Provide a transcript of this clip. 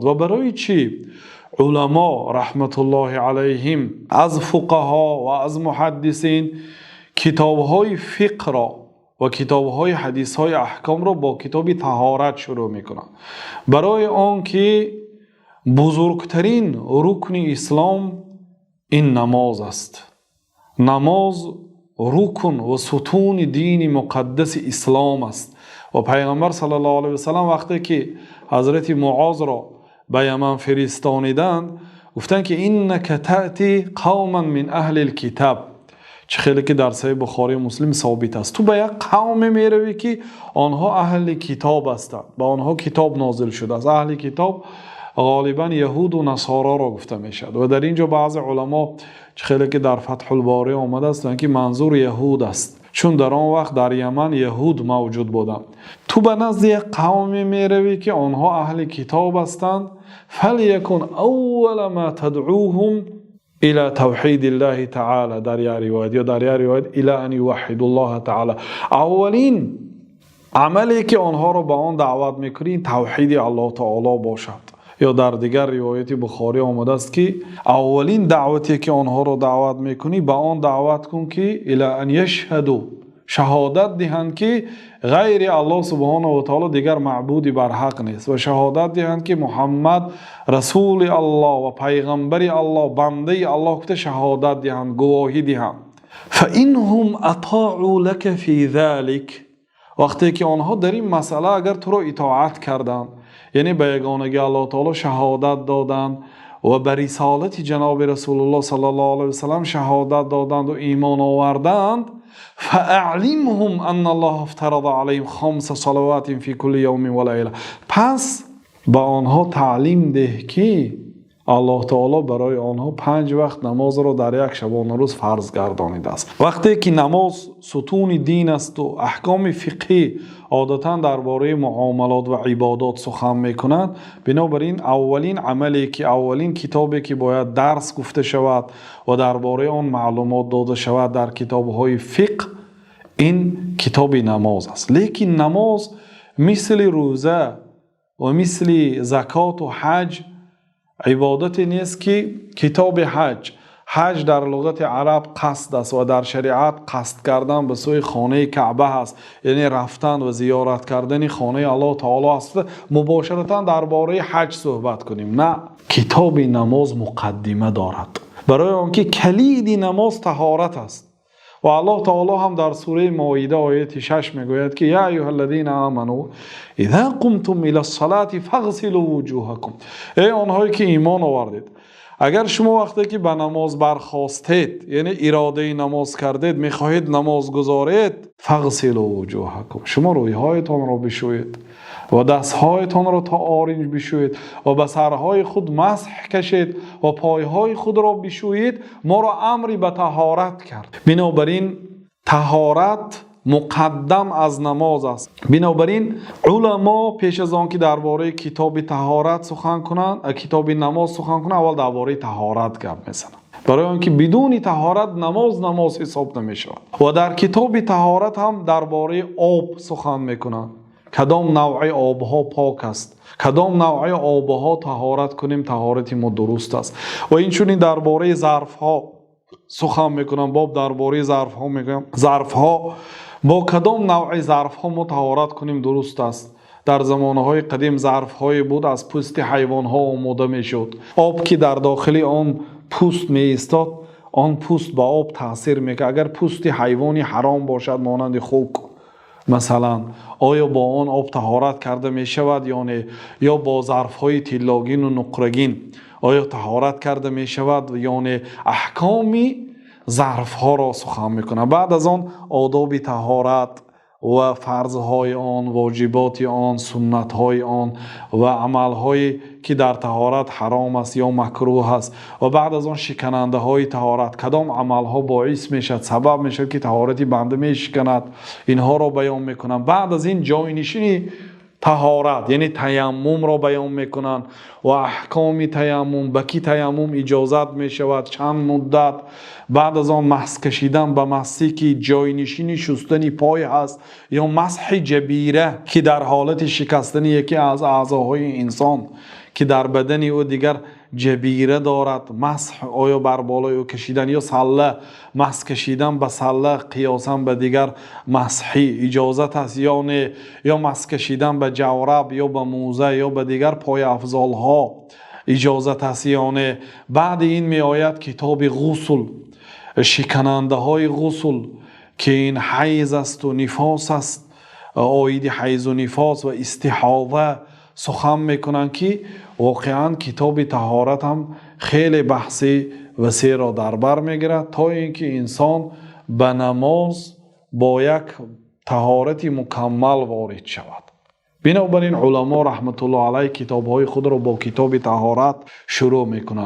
و برای چی علما رحمت الله علیهم از فقها و از محدثین کتابهای فقه را و کتابهای حدیثهای احکام را با کتاب طهارت شروع میکنند، برای آن که بزرگترین رکن اسلام این نماز است. نماز رکن و ستون دین مقدس اسلام است و پیغمبر صلی الله علیه و سلم وقتی که حضرت معاذ را به یمن فرستانیدند گفتند که اینک تأتی قوما من اهل الکتاب، چه خیلی که در صحیح بخاری مسلم ثابت است. تو به یک قوم میروی که آنها اهل کتاب هستند، به آنها کتاب نازل شده است. اهل کتاب غالبا یهود و نصارا را گفته میشد و در اینجا بعض علما چه خیلی که در فتح الباری آمده است که منظور یهود است، چون در آن وقت در یمن یهود موجود بودند. تو به نزد یک قوم میروی که آنها اهل کتاب هستند، فلیکن اول ما تدعوهم الى توحید الله تعالی، در یک روایت یا در یک روایت الى ان یوحد الله تعالی، اولین عملی که آنها را به آن دعوت میکنی توحید الله تعالی باشد. یا در دیگر روایت بخاری آمده است که اولین دعوتی که آنها را دعوت میکنی به آن دعوت کن که الی ان یشهدوا، شهادت دهند که غیر الله سبحانه و تعالی دیگر معبودی بر حق نیست و شهادت دهند که محمد رسول الله و پیغمبر الله بنده الله کته شهادت دهند، گواهی دهند. فانهم اطاعوا لك فی ذلک، وقتی که آنها در این مسئله اگر تو را اطاعت کردند، یعنی به یگانگی الله تعالی شهادت دادند و به رسالت جناب رسول الله صلی الله علیه و سلم شهادت دادند و ایمان آوردند، فاعلمهم ان الله افترض علیهم 5 صلوات فی کل یوم و لیله، پس به آنها تعلیم ده که الله تعالی برای آنها 5 وقت نماز را در یک شبانه روز فرض گردانیده است. وقتی که نماز ستون دین است و احکام فقهی عادتا درباره معاملات و عبادات سخن میکنند، بنابراین اولین عملی که اولین کتابی که باید درس گفته شود و درباره آن معلومات داده شود در کتاب‌های فقه این کتاب نماز است. لیکن نماز مثل روزه و مثل زکات و حج عبادتی نیست که کتاب حج در لغت عرب قصد است و در شریعت قصد کردن به سوی خانه کعبه است، یعنی رفتن و زیارت کردن خانه الله تعالی است. مباشرتا درباره حج صحبت کنیم، نه، کتاب نماز مقدمه دارد، برای آنکه کلید نماز طهارت است و الله تعالی هم در سوره مائده آیه 6 میگوید که یا ایها الذین آمنوا اذا قمتم الى الصلاة فاغسلوا وجوهکم، ای آنهایی که ایمان آوردید، اگر شما وقتی که به نماز برخاستید، یعنی اراده نماز کردید، میخواهید نماز گذارید، فاغسلوا وجوهکم، شما رویهایتان را بشویید و دستهایتان را تا آرنج بشویید و به سرهای خود مسح کشید و پایهای خود را بشویید. ما را امری به طهارت کرد، بنابراین طهارت مقدم از نماز است. بنابراین علما پیش از آن که درباره کتاب طهارت سخن کنند، کتاب نماز سخن کنند، اول درباره طهارت گپ میزنند، برای آنکه بدون طهارت نماز حساب نمیشود. و در کتاب طهارت هم درباره آب سخن میکنند، کدام نوع آبها پاک است، کدام نوع آبها طهارت کنیم طهارت ما درست است. و اینچنین درباره ظرف ها سخن میکنم، باب درباره ظرف ها میگم، ظرف ها با کدام نوع ظرف ها ما طهارت کنیم درست است. در زمانهای قدیم ظرف های بود از پوست حیوان ها آماده میشد، آب که در داخل آن پوست می ایستاد، آن پوست با آب تاثیر میکنه. اگر پوست حیوانی حرام باشد مانند خوک مثلا، آیا با آن آب طهارت کرده می شود یا نه؟ یا با ظرف های تیلاگین و نقرگین آیا طهارت کرده می شود یا نه؟ احکامی ظرف ها را سخن میکنه. بعد از آن آداب طهارت و فرضهای آن، واجبات آن، سنت های آن و عمل هایی که در طهارت حرام است یا مکروه است، و بعد از آن شکننده های طهارت، کدام عمل ها باعث میشد، سبب میشد که طهارتی بنده میشکند، اینها را بیان میکنن. بعد از این جای نشینی طهارت یعنی تیمم را بیان میکنن و احکام تیمم، بکی تیمم اجازت میشود، چند مدت، بعد از آن مسح کشیدن به مسحی که جای نشینی شستن پای هست یا مسح جبیره که در حالت شکستن یکی از اعضاهای انسان که در بدن او دیگر جبیره دارد، مسح آیا بر بالای او کشیدن یا سله مسح کشیدن به سله قیاسا به دیگر مسحی اجازت است یا نه، یا مسح کشیدن به جورب یا به موزه یا به دیگر پای افضال ها اجازت است یا نه. بعد این می آید کتاب غسل، شکننده های غسل که این حیض است و نفاس است، آیید حیض و نفاس و استحاضه سخن میکنن که واقعا کتاب طهارت هم خیلی بحث وسیع را در بر میگیرد تا اینکه انسان به نماز با یک طهارت مکمل وارد شود. بنابراین علما رحمت الله علیه کتاب های خود را با کتاب طهارت شروع میکنند.